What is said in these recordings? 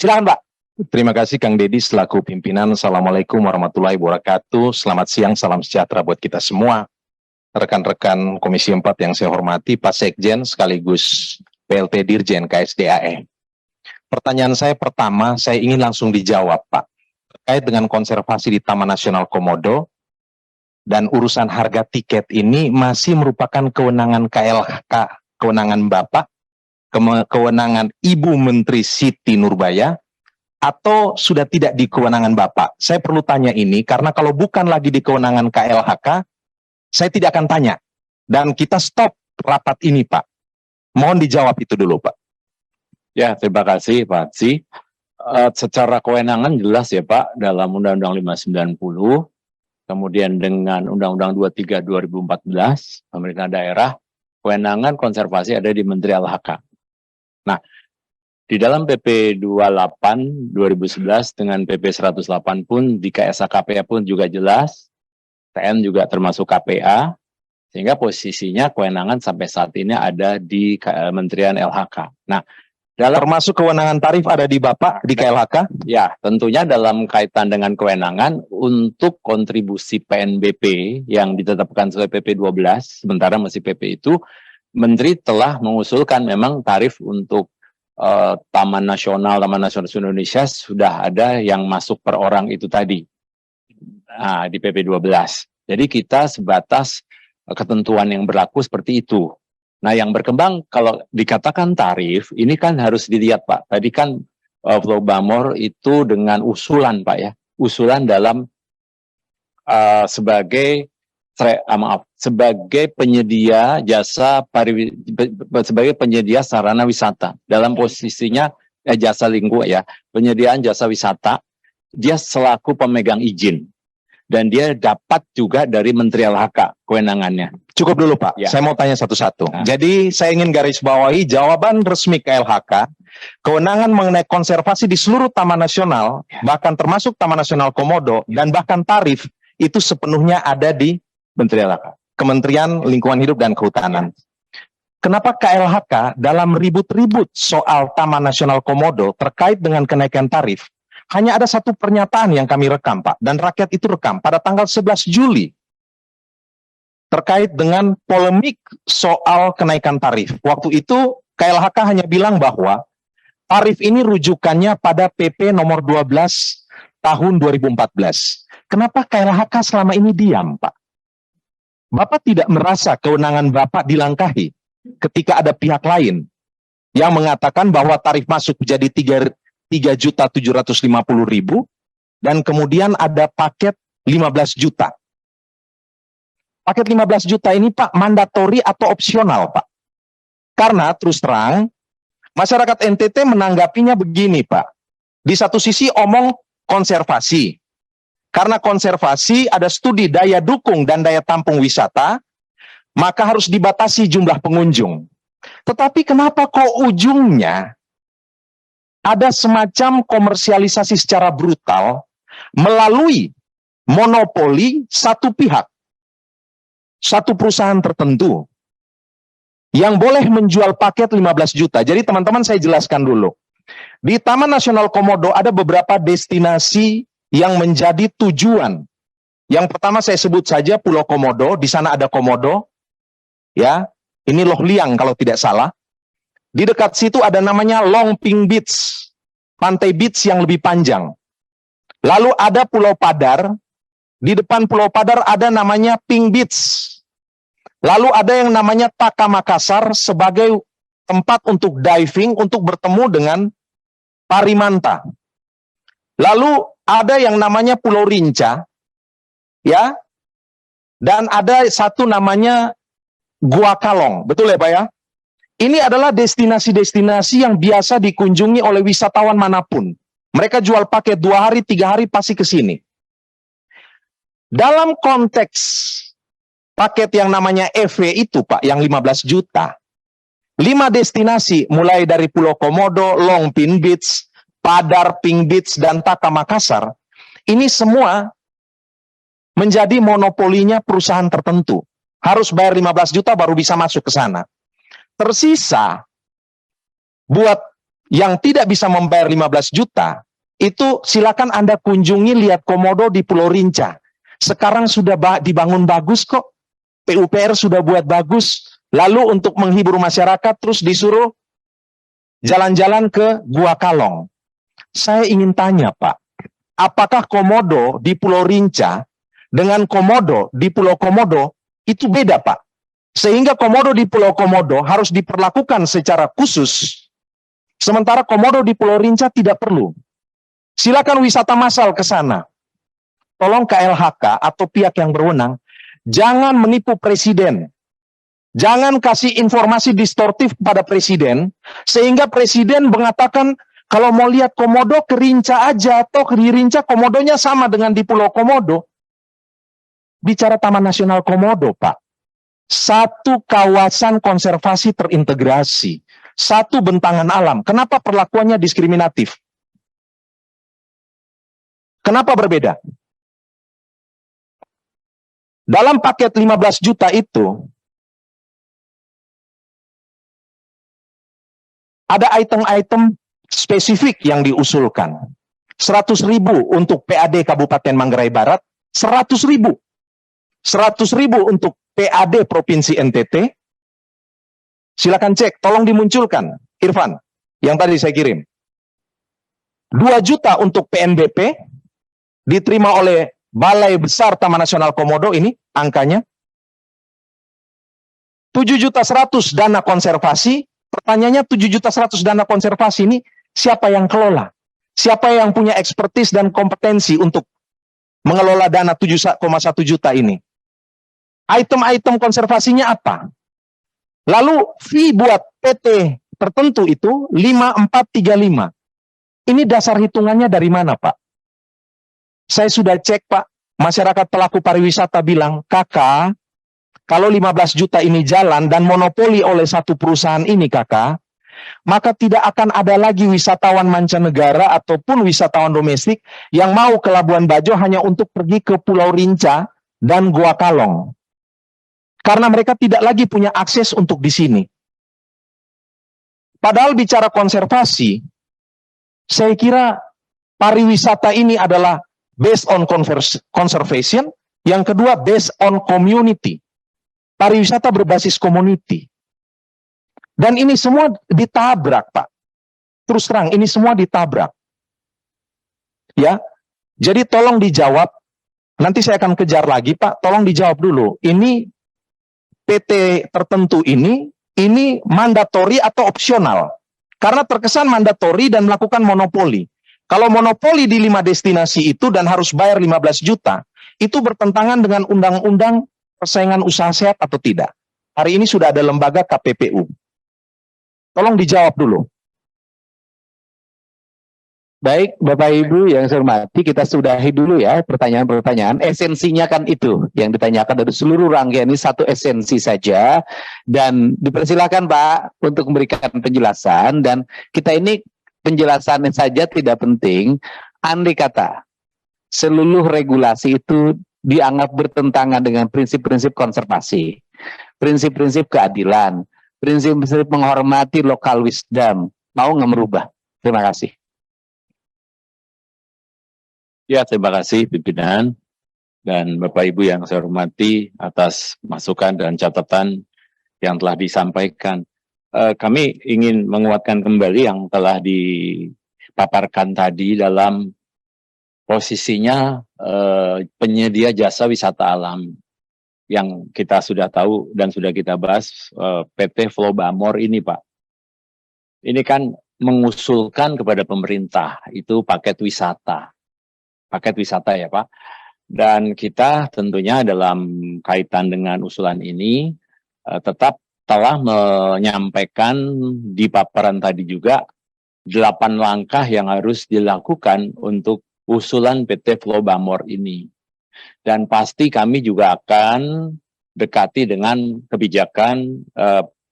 Silakan Pak. Terima kasih Kang Deddy selaku pimpinan. Assalamualaikum warahmatullahi wabarakatuh. Selamat siang, salam sejahtera buat kita semua. Rekan-rekan Komisi 4 yang saya hormati, Pak Sekjen sekaligus PLT Dirjen KSDAE. Pertanyaan saya pertama, saya ingin langsung dijawab Pak. Terkait dengan konservasi di Taman Nasional Komodo dan urusan harga tiket ini masih merupakan kewenangan KLHK, kewenangan Bapak, kewenangan Ibu Menteri Siti Nurbaya, atau sudah tidak di kewenangan Bapak? Saya perlu tanya ini karena kalau bukan lagi di kewenangan KLHK, saya tidak akan tanya. Dan kita stop rapat ini, Pak. Mohon dijawab itu dulu, Pak. Ya, terima kasih, Pak Atsy. Secara kewenangan jelas ya, Pak, dalam Undang-Undang 590, kemudian dengan Undang-Undang 23 2014, pemerintah daerah, kewenangan konservasi ada di Menteri LHK. Nah, di dalam PP 28 2011 dengan PP 108 pun di KSAKPA pun juga jelas, TN juga termasuk KPA, sehingga posisinya kewenangan sampai saat ini ada di Kementerian LHK. Nah, termasuk kewenangan tarif ada di Bapak, di KLHK? Ya, tentunya dalam kaitan dengan kewenangan untuk kontribusi PNBP yang ditetapkan sesuai PP 12, sementara masih PP itu, Menteri telah mengusulkan memang tarif untuk Taman Nasional Indonesia sudah ada yang masuk per orang itu tadi. Nah, di PP 12. Jadi kita sebatas ketentuan yang berlaku seperti itu. Nah, yang berkembang kalau dikatakan tarif, ini kan harus dilihat Pak. Tadi kan Flow Bamor itu dengan usulan Pak ya. Usulan dalam sebagai penyedia jasa sebagai penyedia sarana wisata. Dalam posisinya jasa lingkungan ya, penyediaan jasa wisata, dia selaku pemegang izin. Dan dia dapat juga dari Menteri LHK kewenangannya. Cukup dulu Pak, ya. Saya mau tanya satu-satu. Nah. Jadi saya ingin garis bawahi jawaban resmi KLHK, kewenangan mengenai konservasi di seluruh Taman Nasional, bahkan termasuk Taman Nasional Komodo, dan bahkan tarif, itu sepenuhnya ada di Menteri LHK. Kementerian Lingkungan Hidup dan Kehutanan. Kenapa KLHK dalam ribut-ribut soal Taman Nasional Komodo terkait dengan kenaikan tarif, hanya ada satu pernyataan yang kami rekam, Pak, dan rakyat itu rekam pada tanggal 11 Juli terkait dengan polemik soal kenaikan tarif. Waktu itu KLHK hanya bilang bahwa tarif ini rujukannya pada PP nomor 12 tahun 2014. Kenapa KLHK selama ini diam, Pak? Bapak tidak merasa kewenangan Bapak dilangkahi ketika ada pihak lain yang mengatakan bahwa tarif masuk menjadi 3.750.000 dan kemudian ada paket 15 juta. Paket 15 juta ini Pak mandatori atau opsional Pak? Karena terus terang masyarakat NTT menanggapinya begini Pak. Di satu sisi omong konservasi. Karena konservasi ada studi daya dukung dan daya tampung wisata, maka harus dibatasi jumlah pengunjung. Tetapi kenapa kok ujungnya ada semacam komersialisasi secara brutal melalui monopoli satu pihak, satu perusahaan tertentu yang boleh menjual paket 15 juta. Jadi teman-teman saya jelaskan dulu. Di Taman Nasional Komodo ada beberapa destinasi yang menjadi tujuan. Yang pertama saya sebut saja Pulau Komodo, di sana ada komodo. Ya, ini Loh Liang kalau tidak salah. Di dekat situ ada namanya Long Ping Beach, pantai beach yang lebih panjang. Lalu ada Pulau Padar, di depan Pulau Padar ada namanya Ping Beach. Lalu ada yang namanya Taka Makassar sebagai tempat untuk diving, untuk bertemu dengan Parimanta. Lalu ada yang namanya Pulau Rinca, ya, dan ada satu namanya Gua Kalong, betul ya Pak ya? Ini adalah destinasi-destinasi yang biasa dikunjungi oleh wisatawan manapun. Mereka jual paket 2 hari, 3 hari pasti ke sini. Dalam konteks paket yang namanya EV itu Pak, yang 15 juta, 5 destinasi mulai dari Pulau Komodo, Long Ping Beach, Padar, Ping Beach, dan Taka Makassar, ini semua menjadi monopolinya perusahaan tertentu. Harus bayar 15 juta baru bisa masuk ke sana. Tersisa buat yang tidak bisa membayar 15 juta, itu silakan Anda kunjungi lihat komodo di Pulau Rinca. Sekarang sudah dibangun bagus kok. PUPR sudah buat bagus. Lalu untuk menghibur masyarakat terus disuruh jalan-jalan ke Gua Kalong. Saya ingin tanya Pak, apakah komodo di Pulau Rinca dengan komodo di Pulau Komodo itu beda Pak? Sehingga komodo di Pulau Komodo harus diperlakukan secara khusus, sementara komodo di Pulau Rinca tidak perlu. Silakan wisata massal ke sana. Tolong KLHK atau pihak yang berwenang, jangan menipu presiden. Jangan kasih informasi distortif kepada presiden, sehingga presiden mengatakan, kalau mau lihat komodo ke Rinca aja, atau di Rinca komodonya sama dengan di Pulau Komodo. Bicara Taman Nasional Komodo, Pak. Satu kawasan konservasi terintegrasi. Satu bentangan alam. Kenapa perlakuannya diskriminatif? Kenapa berbeda? Dalam paket 15 juta itu, ada item-item spesifik yang diusulkan. 100.000 untuk PAD Kabupaten Manggarai Barat, 100.000. 100.000 untuk PAD Provinsi NTT. Silakan cek, tolong dimunculkan, Irfan, yang tadi saya kirim. 2 juta untuk PNBP, diterima oleh Balai Besar Taman Nasional Komodo ini, angkanya. 7.100.000 dana konservasi. Pertanyaannya 7.100.000 dana konservasi ini siapa yang kelola? Siapa yang punya ekspertis dan kompetensi untuk mengelola dana 7,1 juta ini? Item-item konservasinya apa? Lalu fee buat PT tertentu itu 5435. Ini dasar hitungannya dari mana, Pak? Saya sudah cek, Pak. Masyarakat pelaku pariwisata bilang, kakak, kalau 15 juta ini jalan dan monopoli oleh satu perusahaan ini, kakak, maka tidak akan ada lagi wisatawan mancanegara ataupun wisatawan domestik yang mau ke Labuan Bajo hanya untuk pergi ke Pulau Rinca dan Gua Kalong. Karena mereka tidak lagi punya akses untuk di sini. Padahal bicara konservasi, saya kira pariwisata ini adalah based on conservation, yang kedua based on community. Pariwisata berbasis community. Dan ini semua ditabrak, Pak. Terus terang, ini semua ditabrak. Ya, jadi tolong dijawab. Nanti saya akan kejar lagi, Pak. Tolong dijawab dulu. Ini PT tertentu ini mandatori atau opsional? Karena terkesan mandatori dan melakukan monopoli. Kalau monopoli di 5 destinasi itu dan harus bayar 15 juta, itu bertentangan dengan undang-undang persaingan usaha sehat atau tidak? Hari ini sudah ada lembaga KPPU. Tolong dijawab dulu. Baik, Bapak Ibu yang saya hormati, kita sudahi dulu ya pertanyaan-pertanyaan. Esensinya kan itu yang ditanyakan dari seluruh rangkaian ini, satu esensi saja. Dan dipersilakan Pak untuk memberikan penjelasan. Dan kita ini penjelasannya saja tidak penting. Andai kata seluruh regulasi itu dianggap bertentangan dengan prinsip-prinsip konservasi, prinsip-prinsip keadilan, prinsip-prinsip menghormati lokal wisdom, mau nggak merubah? Terima kasih. Ya, terima kasih pimpinan dan Bapak Ibu yang saya hormati atas masukan dan catatan yang telah disampaikan. Kami ingin menguatkan kembali yang telah dipaparkan tadi dalam posisinya penyedia jasa wisata alam yang kita sudah tahu dan sudah kita bahas, PT Flow Bamor ini, Pak. Ini kan mengusulkan kepada pemerintah itu paket wisata ya Pak. Dan kita tentunya dalam kaitan dengan usulan ini tetap telah menyampaikan di paparan tadi juga 8 langkah yang harus dilakukan untuk usulan PT Flow Bamor ini. Dan pasti kami juga akan dekati dengan kebijakan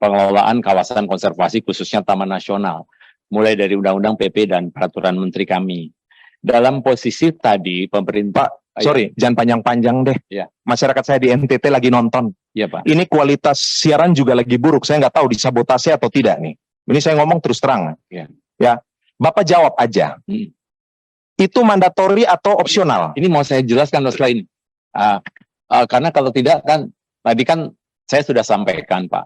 pengelolaan kawasan konservasi khususnya Taman Nasional. Mulai dari Undang-Undang PP dan Peraturan Menteri kami. Dalam posisi tadi pemerintah... Sorry, jangan panjang-panjang deh. Ya. Masyarakat saya di NTT lagi nonton. Ya, Pak. Ini kualitas siaran juga lagi buruk. Saya nggak tahu disabotase atau tidak nih. Ini saya ngomong terus terang. Ya. Ya, Bapak jawab aja. Itu mandatori atau opsional? Ini mau saya jelaskan setelah ini. Karena kalau tidak kan, tadi kan saya sudah sampaikan Pak.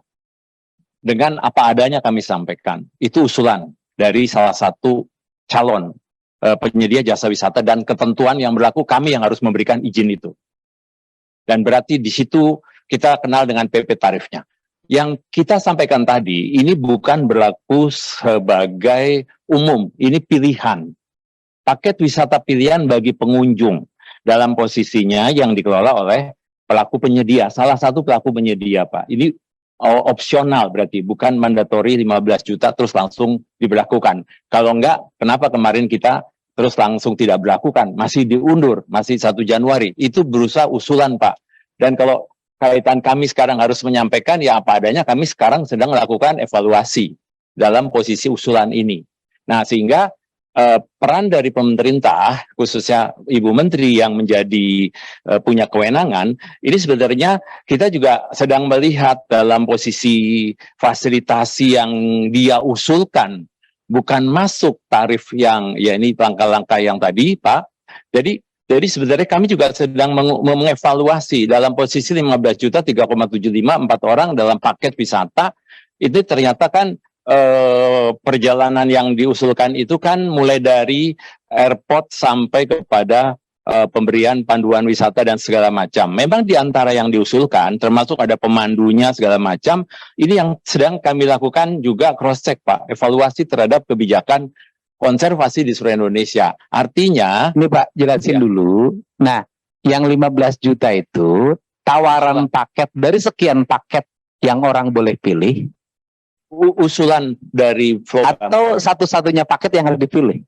Dengan apa adanya kami sampaikan. Itu usulan dari salah satu calon penyedia jasa wisata dan ketentuan yang berlaku kami yang harus memberikan izin itu. Dan berarti di situ kita kenal dengan PP tarifnya. Yang kita sampaikan tadi, ini bukan berlaku sebagai umum, ini pilihan. Paket wisata pilihan bagi pengunjung dalam posisinya yang dikelola oleh pelaku penyedia, salah satu pelaku penyedia Pak. Ini opsional berarti, bukan mandatori 15 juta terus langsung diberlakukan. Kalau enggak, kenapa kemarin kita terus langsung tidak berlakukan? Masih diundur, masih 1 Januari. Itu berusaha usulan Pak. Dan kalau kaitan kami sekarang harus menyampaikan ya apa adanya, kami sekarang sedang melakukan evaluasi dalam posisi usulan ini. Nah, sehingga peran dari pemerintah, khususnya Ibu Menteri yang menjadi punya kewenangan, ini sebenarnya kita juga sedang melihat dalam posisi fasilitasi yang dia usulkan, bukan masuk tarif yang, ya ini langkah-langkah yang tadi Pak. Jadi sebenarnya kami juga sedang mengevaluasi dalam posisi 15 juta 3,75 4 orang dalam paket wisata, itu ternyata kan perjalanan yang diusulkan itu kan mulai dari airport sampai kepada pemberian panduan wisata dan segala macam. Memang di antara yang diusulkan termasuk ada pemandunya segala macam, ini yang sedang kami lakukan juga cross check Pak, evaluasi terhadap kebijakan konservasi di seluruh Indonesia. Artinya, ini Pak jelasin dulu. Nah, yang 15 juta itu tawaran paket dari sekian paket yang orang boleh pilih, usulan dari atau satu-satunya paket yang harus dipilih?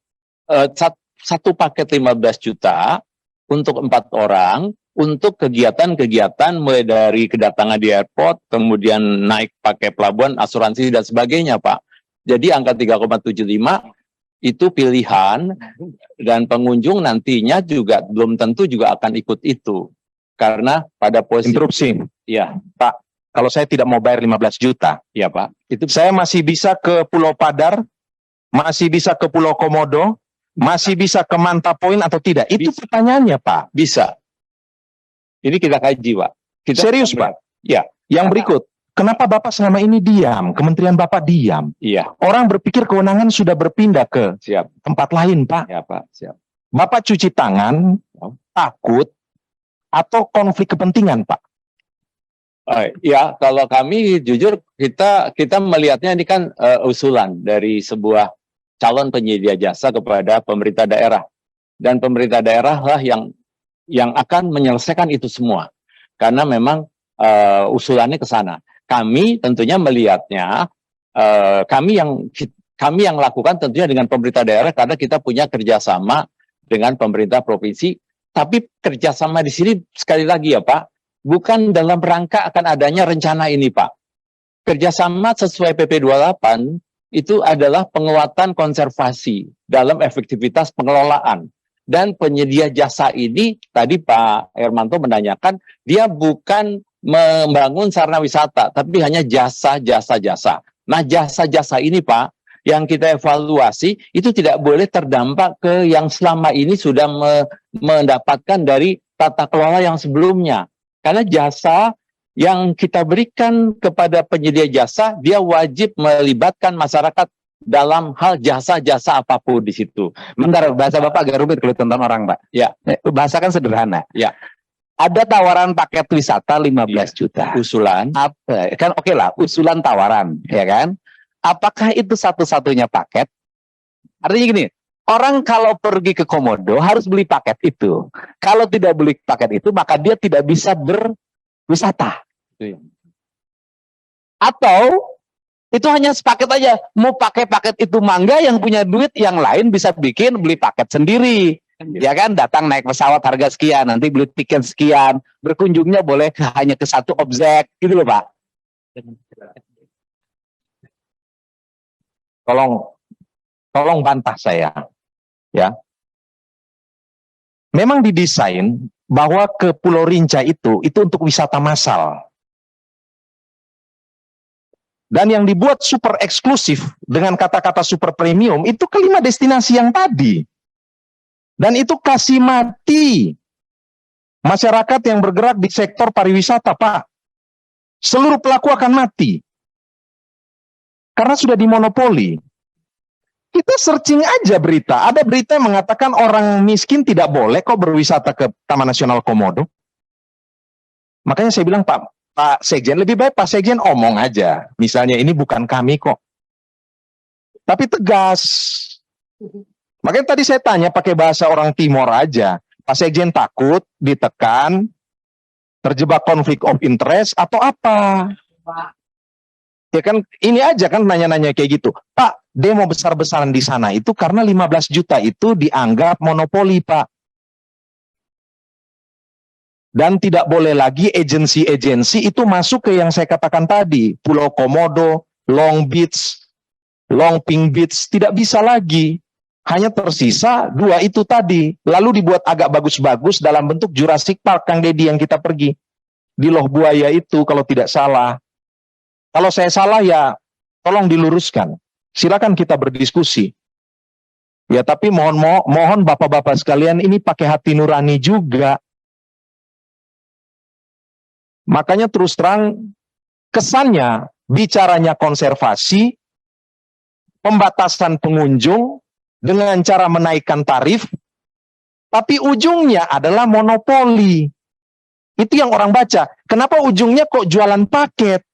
Satu paket 15 juta untuk 4 orang untuk kegiatan-kegiatan mulai dari kedatangan di airport, kemudian naik pakai pelabuhan, asuransi dan sebagainya Pak. Jadi angka 3,75 itu pilihan, dan pengunjung nantinya juga belum tentu juga akan ikut itu. Karena pada posisi... Interupsi. Ya, Pak, kalau saya tidak mau bayar 15 juta, ya Pak. itu saya masih bisa ke Pulau Padar, masih bisa ke Pulau Komodo, masih bisa ke Manta Point atau tidak? Itu pertanyaannya Pak. Bisa. Ini kita kaji Pak. Serius Pak? Ya. Yang berikut. Kenapa Bapak selama ini diam? Kementerian Bapak diam. Iya. Orang berpikir kewenangan sudah berpindah ke tempat lain, Pak. Ya, Pak. Siap. Bapak cuci tangan, takut, atau konflik kepentingan, Pak? Ya, kalau kami jujur kita melihatnya ini kan usulan dari sebuah calon penyedia jasa kepada pemerintah daerah. Dan pemerintah daerah lah yang akan menyelesaikan itu semua. Karena memang usulannya ke sana. Kami tentunya melihatnya, kami yang lakukan tentunya dengan pemerintah daerah karena kita punya kerjasama dengan pemerintah provinsi. Tapi kerjasama di sini sekali lagi ya Pak, bukan dalam rangka akan adanya rencana ini Pak. Kerjasama sesuai PP 28 itu adalah penguatan konservasi dalam efektivitas pengelolaan. Dan penyedia jasa ini, tadi Pak Hermanto menanyakan, dia bukan membangun sarana wisata, tapi hanya jasa. Nah, jasa-jasa ini Pak, yang kita evaluasi, itu tidak boleh terdampak ke yang selama ini sudah mendapatkan dari tata kelola yang sebelumnya. Karena jasa yang kita berikan kepada penyedia jasa, dia wajib melibatkan masyarakat dalam hal jasa-jasa apapun di situ. Bentar, bahasa Bapak agak rumit kalau tonton orang Pak. Ya. Bahasa kan sederhana. Ya. Ada tawaran paket wisata 15 juta. Usulan. Apa? Kan oke lah, usulan tawaran, ya kan? Apakah itu satu-satunya paket? Artinya gini, orang kalau pergi ke Komodo harus beli paket itu. Kalau tidak beli paket itu, maka dia tidak bisa berwisata. Atau itu hanya sepaket aja. Mau pakai paket itu mangga, yang punya duit, yang lain bisa beli paket sendiri. Ya kan, datang naik pesawat harga sekian, nanti beli tiket sekian, berkunjungnya boleh hanya ke satu objek, gitu loh Pak. Tolong bantah saya, ya. Memang didesain bahwa ke Pulau Rinca itu untuk wisata massal. Dan yang dibuat super eksklusif dengan kata-kata super premium itu kelima destinasi yang tadi. Dan itu kasih mati masyarakat yang bergerak di sektor pariwisata, Pak. Seluruh pelaku akan mati. Karena sudah dimonopoli. Kita searching aja berita. Ada berita yang mengatakan orang miskin tidak boleh kok berwisata ke Taman Nasional Komodo. Makanya saya bilang, Pak Sekjen, lebih baik Pak Sekjen omong aja. Misalnya ini bukan kami kok. Tapi tegas. Makanya tadi saya tanya pakai bahasa orang Timor aja. Pak Sekjen takut, ditekan, terjebak konflik of interest atau apa? Ya kan ini aja kan nanya-nanya kayak gitu. Pak, demo besar-besaran di sana itu karena 15 juta itu dianggap monopoli, Pak. Dan tidak boleh lagi agensi-agensi itu masuk ke yang saya katakan tadi. Pulau Komodo, Long Beach, Longping Beach, tidak bisa lagi. Hanya tersisa 2 itu tadi. Lalu dibuat agak bagus-bagus dalam bentuk Jurassic Park, Kang Deddy, yang kita pergi. Di Loh Buaya itu kalau tidak salah. Kalau saya salah ya tolong diluruskan. Silakan kita berdiskusi. Ya tapi mohon bapak-bapak sekalian ini pakai hati nurani juga. Makanya terus terang kesannya bicaranya konservasi, pembatasan pengunjung dengan cara menaikkan tarif, tapi ujungnya adalah monopoli. Itu yang orang baca. Kenapa ujungnya kok jualan paket?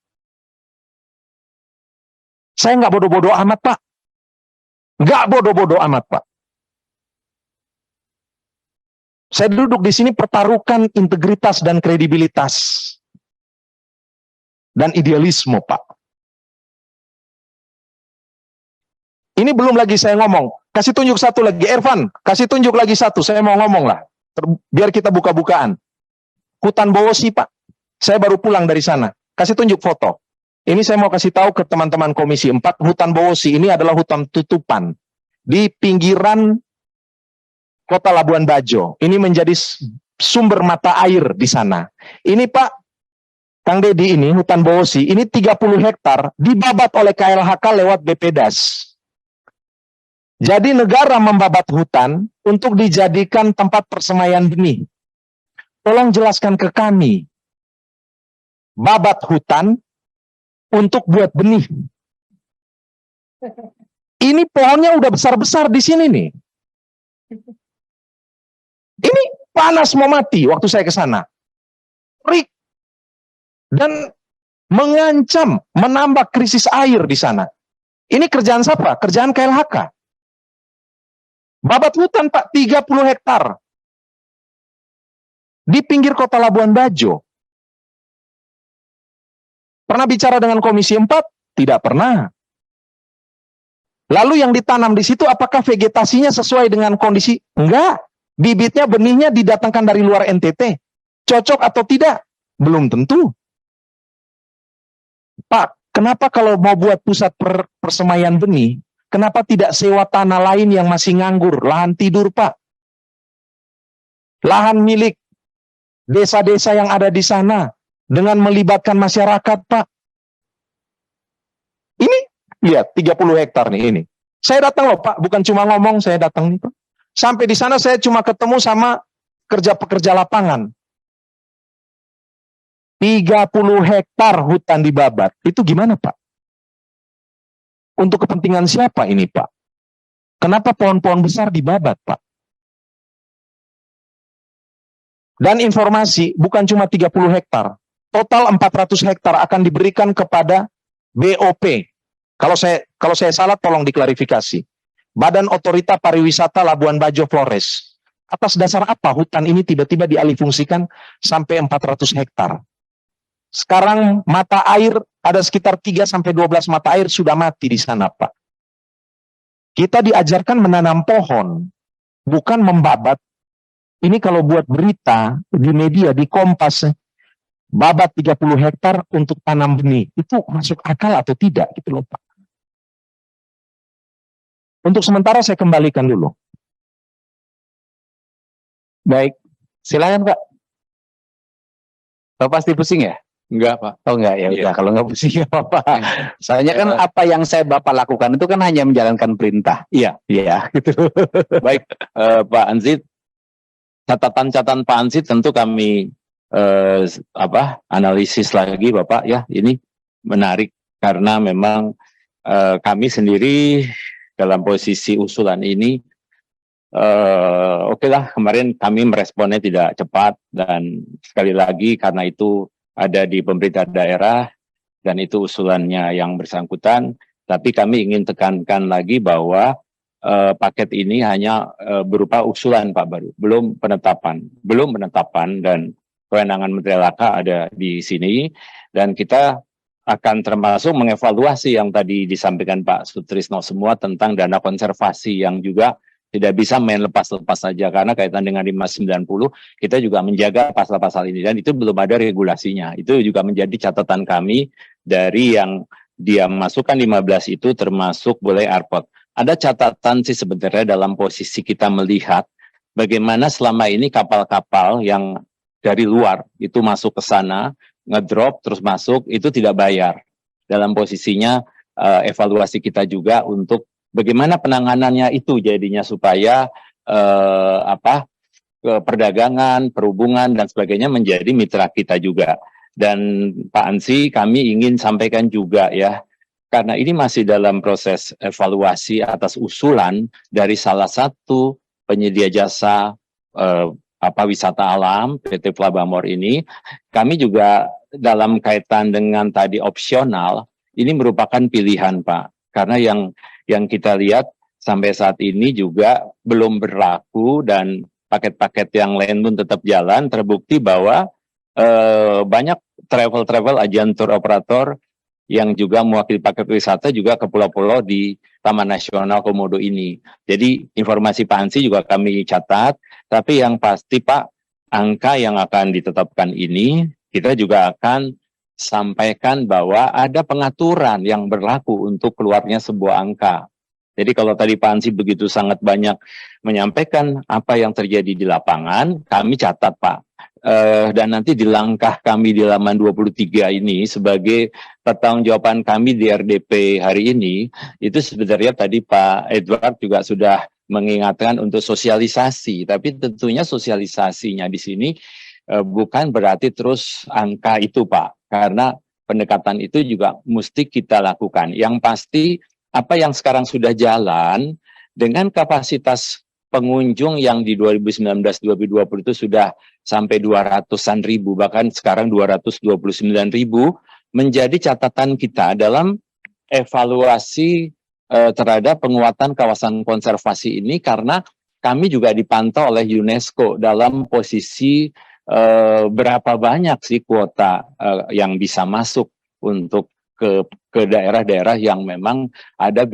Saya nggak bodoh-bodoh amat, Pak. Nggak bodoh-bodoh amat, Pak. Saya duduk di sini pertaruhkan integritas dan kredibilitas. Dan idealisme, Pak. Ini belum lagi saya ngomong. Kasih tunjuk satu lagi. Ervan, kasih tunjuk lagi satu. Saya mau ngomong lah. Biar kita buka-bukaan. Hutan Bowosi, Pak. Saya baru pulang dari sana. Kasih tunjuk foto. Ini saya mau kasih tahu ke teman-teman Komisi 4. Hutan Bowosi ini adalah hutan tutupan. Di pinggiran Kota Labuan Bajo. Ini menjadi sumber mata air di sana. Ini, Pak, Kang Deddy, ini hutan Bowosi, ini 30 hektar dibabat oleh KLHK lewat BPDAS. Jadi negara membabat hutan untuk dijadikan tempat persemaian benih. Tolong jelaskan ke kami. Babat hutan untuk buat benih. Ini pohonnya udah besar-besar di sini nih. Ini panas mau mati waktu saya ke sana. Rik. Dan mengancam, menambah krisis air di sana. Ini kerjaan siapa? Kerjaan KLHK. Babat hutan, Pak, 30 hektar. Di pinggir Kota Labuan Bajo. Pernah bicara dengan Komisi 4? Tidak pernah. Lalu yang ditanam di situ apakah vegetasinya sesuai dengan kondisi? Enggak. Bibitnya, benihnya didatangkan dari luar NTT. Cocok atau tidak? Belum tentu. Pak, kenapa kalau mau buat pusat persemaian benih, kenapa tidak sewa tanah lain yang masih nganggur, lahan tidur, Pak? Lahan milik desa-desa yang ada di sana, dengan melibatkan masyarakat, Pak. Ini, lihat, 30 hektar nih, ini. Saya datang loh, Pak, bukan cuma ngomong, saya datang nih, Pak. Sampai di sana saya cuma ketemu sama pekerja lapangan. 30 hektar hutan dibabat. Itu gimana, Pak? Untuk kepentingan siapa ini, Pak? Kenapa pohon-pohon besar dibabat, Pak? Dan informasi bukan cuma 30 hektar. Total 400 hektar akan diberikan kepada BOP. Kalau saya salah tolong diklarifikasi. Badan Otorita Pariwisata Labuan Bajo Flores. Atas dasar apa hutan ini tiba-tiba dialihfungsikan sampai 400 hektar? Sekarang mata air ada sekitar 3-12 mata air sudah mati di sana, Pak. Kita diajarkan menanam pohon, bukan membabat. Ini kalau buat berita di media, di Kompas, babat 30 hektar untuk tanam benih. Itu masuk akal atau tidak gitu loh, Pak. Untuk sementara saya kembalikan dulu. Baik, silakan, Pak. Bapak pasti pusing ya? Enggak, Pak. Oh enggak, ya Iya. udah, kalau nggak pusing nggak apa-apa. Soalnya kan apa yang saya Bapak lakukan itu kan hanya menjalankan perintah. Iya. Iya, gitu. Baik, Pak Anzid, catatan-catatan Pak Anzid tentu kami analisis lagi, Bapak ya. Ini menarik karena memang kami sendiri dalam posisi usulan ini, oke lah, kemarin kami meresponnya tidak cepat, dan sekali lagi karena itu ada di pemerintah daerah dan itu usulannya yang bersangkutan, tapi kami ingin tekankan lagi bahwa paket ini hanya berupa usulan, Pak, baru, belum penetapan, dan kewenangan Menteri LHK ada di sini, dan kita akan termasuk mengevaluasi yang tadi disampaikan Pak Sutrisno semua tentang dana konservasi yang juga tidak bisa main lepas-lepas saja, karena kaitan dengan 590 kita juga menjaga pasal-pasal ini, dan itu belum ada regulasinya. Itu juga menjadi catatan kami dari yang dia masukkan 15 itu, termasuk boleh airport. Ada catatan sih sebenarnya dalam posisi kita melihat bagaimana selama ini kapal-kapal yang dari luar itu masuk ke sana, ngedrop terus masuk, itu tidak bayar. Dalam posisinya evaluasi kita juga untuk bagaimana penanganannya itu jadinya supaya perdagangan, perhubungan dan sebagainya menjadi mitra kita juga. Dan Pak Ansi, kami ingin sampaikan juga ya, karena ini masih dalam proses evaluasi atas usulan dari salah satu penyedia jasa wisata alam, PT Flabamor ini, kami juga dalam kaitan dengan tadi opsional, ini merupakan pilihan, Pak. Karena yang kita lihat sampai saat ini juga belum berlaku, dan paket-paket yang lain pun tetap jalan, terbukti bahwa banyak travel agen tour operator yang juga mewakili paket wisata juga ke pulau-pulau di Taman Nasional Komodo ini. Jadi informasi Pak Ansi juga kami catat, tapi yang pasti Pak, angka yang akan ditetapkan ini, kita juga akan sampaikan bahwa ada pengaturan yang berlaku untuk keluarnya sebuah angka. Jadi kalau tadi Pak Ansi begitu sangat banyak menyampaikan apa yang terjadi di lapangan, kami catat Pak. Dan nanti di langkah kami di halaman 23 ini sebagai pertanggungjawaban kami di RDP hari ini, itu sebenarnya tadi Pak Edward juga sudah mengingatkan untuk sosialisasi, tapi tentunya sosialisasinya di sini bukan berarti terus angka itu Pak, karena pendekatan itu juga mesti kita lakukan. Yang pasti apa yang sekarang sudah jalan dengan kapasitas pengunjung yang di 2019-2020 itu sudah sampai 200-an ribu, bahkan sekarang 229 ribu, menjadi catatan kita dalam evaluasi terhadap penguatan kawasan konservasi ini, karena kami juga dipantau oleh UNESCO dalam posisi berapa banyak sih kuota yang bisa masuk untuk ke daerah-daerah yang memang ada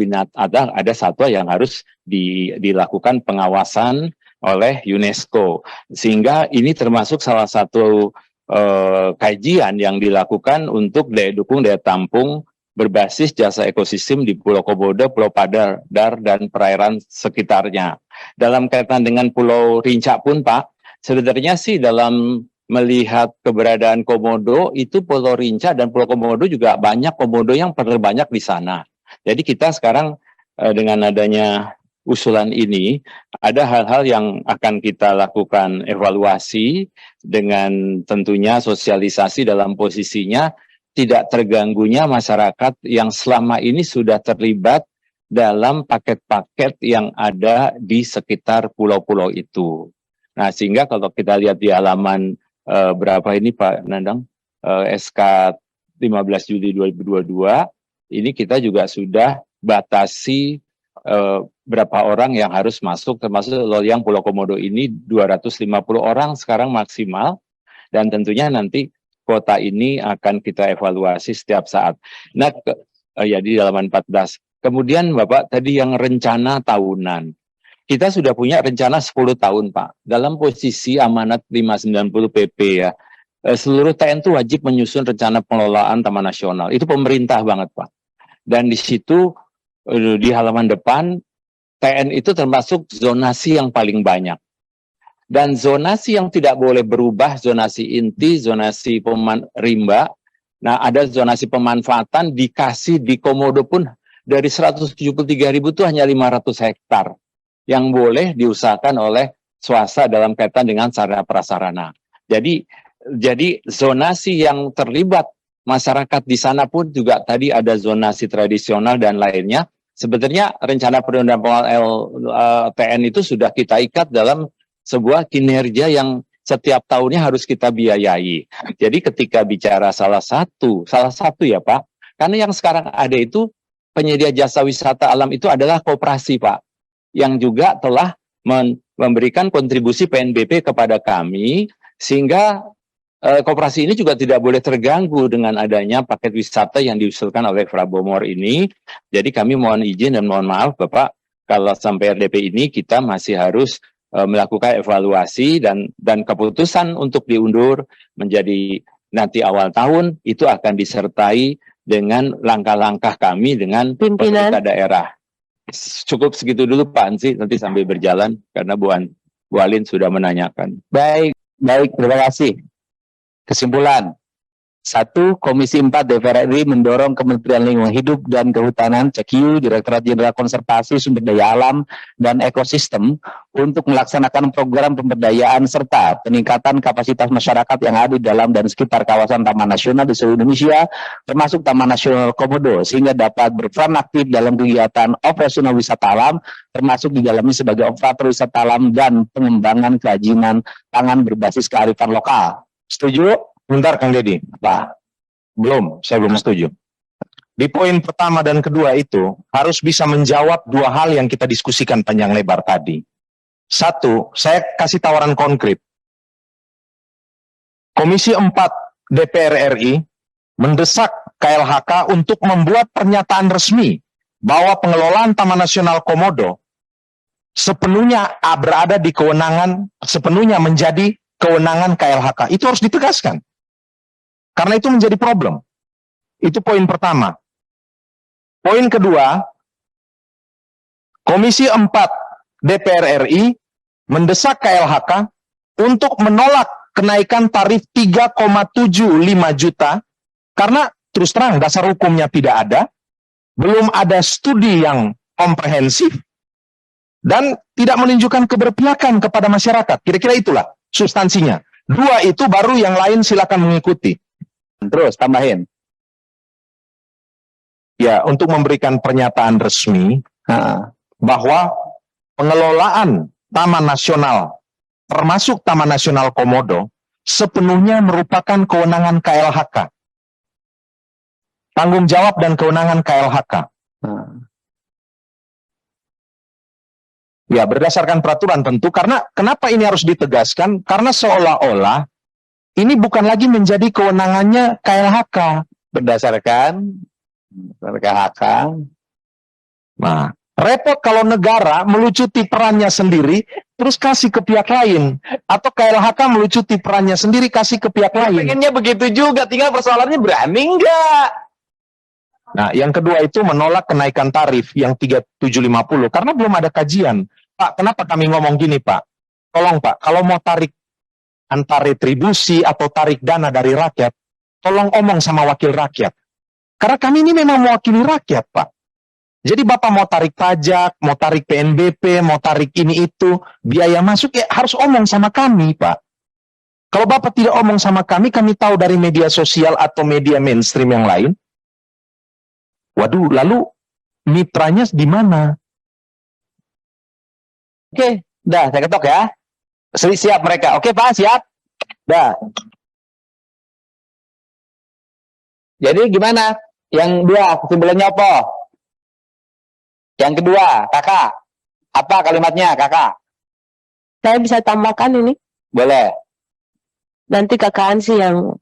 satwa yang harus dilakukan pengawasan oleh UNESCO, sehingga ini termasuk salah satu kajian yang dilakukan untuk dukung daya tampung berbasis jasa ekosistem di Pulau Komodo, Pulau Padar, dan perairan sekitarnya. Dalam kaitan dengan Pulau Rinca pun Pak, sebenarnya sih dalam melihat keberadaan komodo, itu Pulau Rinca dan Pulau Komodo juga banyak komodo yang terbanyak di sana. Jadi kita sekarang dengan adanya usulan ini, ada hal-hal yang akan kita lakukan evaluasi dengan tentunya sosialisasi dalam posisinya tidak terganggunya masyarakat yang selama ini sudah terlibat dalam paket-paket yang ada di sekitar pulau-pulau itu. Nah, sehingga kalau kita lihat di halaman berapa ini Pak Nandang, SK 15 Juli 2022, ini kita juga sudah batasi berapa orang yang harus masuk, termasuk yang Pulau Komodo ini 250 orang sekarang maksimal, dan tentunya nanti kota ini akan kita evaluasi setiap saat. Nah, ya di halaman 14. Kemudian Bapak tadi yang rencana tahunan. Kita sudah punya rencana 10 tahun, Pak. Dalam posisi amanat 590 PP ya. Seluruh TN itu wajib menyusun rencana pengelolaan Taman Nasional. Itu pemerintah banget, Pak. Dan di situ, di halaman depan, TN itu termasuk zonasi yang paling banyak. Dan zonasi yang tidak boleh berubah, zonasi inti, zonasi rimba, Nah, ada zonasi pemanfaatan dikasih di Komodo pun dari 173.000 itu hanya 500 hektar yang boleh diusahakan oleh swasta dalam kaitan dengan sarana prasarana. Jadi zonasi yang terlibat masyarakat di sana pun juga tadi ada zonasi tradisional dan lainnya. Sebenarnya rencana perundangan LTN itu sudah kita ikat dalam sebuah kinerja yang setiap tahunnya harus kita biayai. Jadi ketika bicara salah satu ya Pak, karena yang sekarang ada itu penyedia jasa wisata alam itu adalah koperasi Pak, yang juga telah memberikan kontribusi PNBP kepada kami, sehingga koperasi ini juga tidak boleh terganggu dengan adanya paket wisata yang diusulkan oleh Frabomor ini. Jadi kami mohon izin dan mohon maaf Bapak, kalau sampai RDP ini kita masih harus melakukan evaluasi dan keputusan untuk diundur menjadi nanti awal tahun itu akan disertai dengan langkah-langkah kami dengan pemerintah daerah. Cukup segitu dulu Pak Ansi, nanti sambil berjalan karena Bu Alin sudah menanyakan. Baik, terima kasih. Kesimpulan. 1. Komisi 4 DPR RI mendorong Kementerian Lingkungan Hidup dan Kehutanan, CKIU, Direktorat Jenderal Konservasi Sumber Daya Alam dan Ekosistem untuk melaksanakan program pemberdayaan serta peningkatan kapasitas masyarakat yang ada di dalam dan sekitar kawasan Taman Nasional di seluruh Indonesia, termasuk Taman Nasional Komodo, sehingga dapat berperan aktif dalam kegiatan operasional wisata alam, termasuk di dalamnya sebagai operator wisata alam dan pengembangan kerajinan tangan berbasis kearifan lokal. Setuju? Bentar Kang Deddy. Pak. Saya belum setuju. Di poin pertama dan kedua itu harus bisa menjawab dua hal yang kita diskusikan panjang lebar tadi. 1, saya kasih tawaran konkret. Komisi 4 DPR RI mendesak KLHK untuk membuat pernyataan resmi bahwa pengelolaan Taman Nasional Komodo sepenuhnya berada di sepenuhnya menjadi kewenangan KLHK. Itu harus ditegaskan. Karena itu menjadi problem. Itu poin pertama. Poin kedua, Komisi 4 DPR RI mendesak KLHK untuk menolak kenaikan tarif 3,75 juta karena terus terang dasar hukumnya tidak ada, belum ada studi yang komprehensif, dan tidak menunjukkan keberpihakan kepada masyarakat. Kira-kira itulah substansinya. 2 itu baru yang lain silakan mengikuti. Terus tambahin. Ya, untuk memberikan pernyataan resmi bahwa pengelolaan Taman Nasional, termasuk Taman Nasional Komodo, sepenuhnya merupakan kewenangan KLHK. Tanggung jawab dan kewenangan KLHK. Ya, berdasarkan peraturan tentu, karena kenapa ini harus ditegaskan? Karena seolah-olah ini bukan lagi menjadi kewenangannya KLHK. Berdasarkan KLHK. Nah, repot kalau negara melucuti perannya sendiri, terus kasih ke pihak lain. Atau KLHK melucuti perannya sendiri, kasih ke pihak lain. Pengennya begitu juga, tinggal persoalannya berani enggak? Nah, yang kedua itu menolak kenaikan tarif yang 3.750 karena belum ada kajian. Pak, kenapa kami ngomong gini, Pak? Tolong, Pak, kalau mau tarik antara retribusi atau tarik dana dari rakyat, tolong omong sama wakil rakyat. Karena kami ini memang mewakili rakyat, Pak. Jadi Bapak mau tarik pajak, mau tarik PNBP, mau tarik ini itu, biaya masuk ya harus omong sama kami, Pak. Kalau Bapak tidak omong sama kami tahu dari media sosial atau media mainstream yang lain. Waduh, lalu mitranya di mana? Oke, dah saya ketok ya. Siap mereka. Oke Pak, siap. Dah. Jadi gimana? Yang dua, kesimpulannya apa? Yang kedua, kakak. Apa kalimatnya, kakak? Saya bisa tambahkan ini. Boleh. Nanti kakak Ansi yang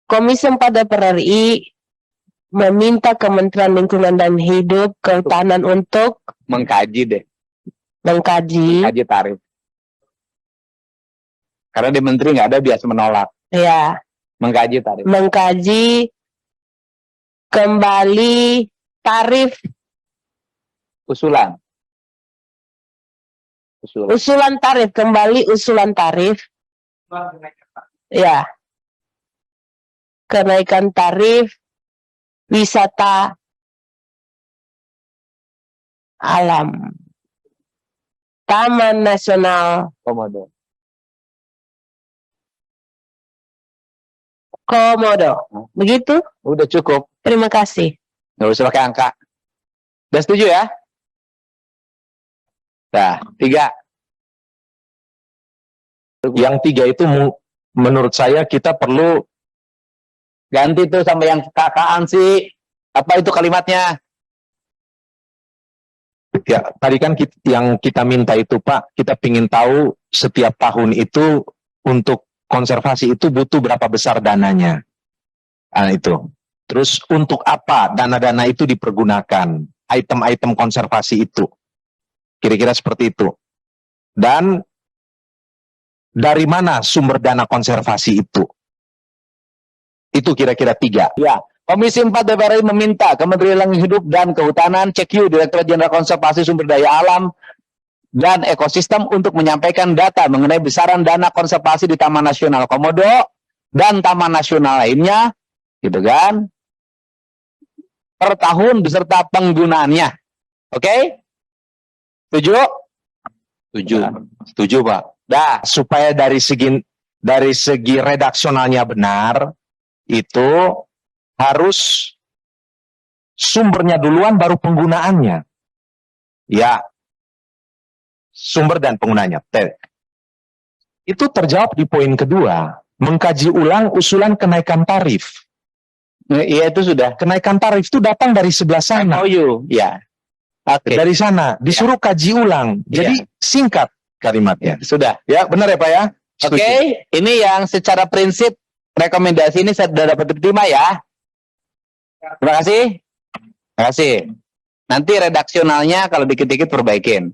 Komisi 4 DPR RI meminta Kementerian Lingkungan dan Hidup, Kehutanan untuk Mengkaji mengkaji tarif. Karena di menteri nggak ada biasa menolak. ya, Mengkaji tarif. mengkaji kembali tarif Usulan usulan tarif ya, kenaikan tarif wisata alam Taman Nasional Komodo. Komodo. Begitu? Udah cukup. Terima kasih. Nggak usah pakai angka. Udah setuju ya? Nah, 3. Yang 3 itu menurut saya kita perlu Ganti tuh sama yang kakaan sih. Apa itu kalimatnya? ya tadi kan yang kita minta itu Pak, kita ingin tahu setiap tahun itu untuk konservasi itu butuh berapa besar dananya. Nah, itu. Terus untuk apa dana-dana itu dipergunakan? Item-item konservasi itu. Kira-kira seperti itu. Dan dari mana sumber dana konservasi itu? Itu kira-kira 3. Ya. Komisi 4 DPR RI meminta Kementerian Lingkungan Hidup dan Kehutanan, CQ, Direktorat Jenderal Konservasi Sumber Daya Alam dan Ekosistem untuk menyampaikan data mengenai besaran dana konservasi di Taman Nasional Komodo dan Taman Nasional lainnya, gitu kan, per tahun beserta penggunaannya. Oke? Setuju? Setuju Pak. Dah. Supaya dari segi redaksionalnya benar, itu harus sumbernya duluan baru penggunaannya. Ya, sumber dan penggunanya. Itu terjawab di poin kedua. Mengkaji ulang usulan kenaikan tarif. Iya, itu sudah. Kenaikan tarif itu datang dari sebelah sana. Ya. Oke. Dari sana. Disuruh kaji ulang. Jadi singkat kalimatnya. Sudah. Ya, benar ya Pak ya? Oke, Setuju. ini yang secara prinsip rekomendasi ini sudah dapat diterima ya. Terima kasih. Terima kasih. Nanti redaksionalnya kalau dikit-dikit perbaikin.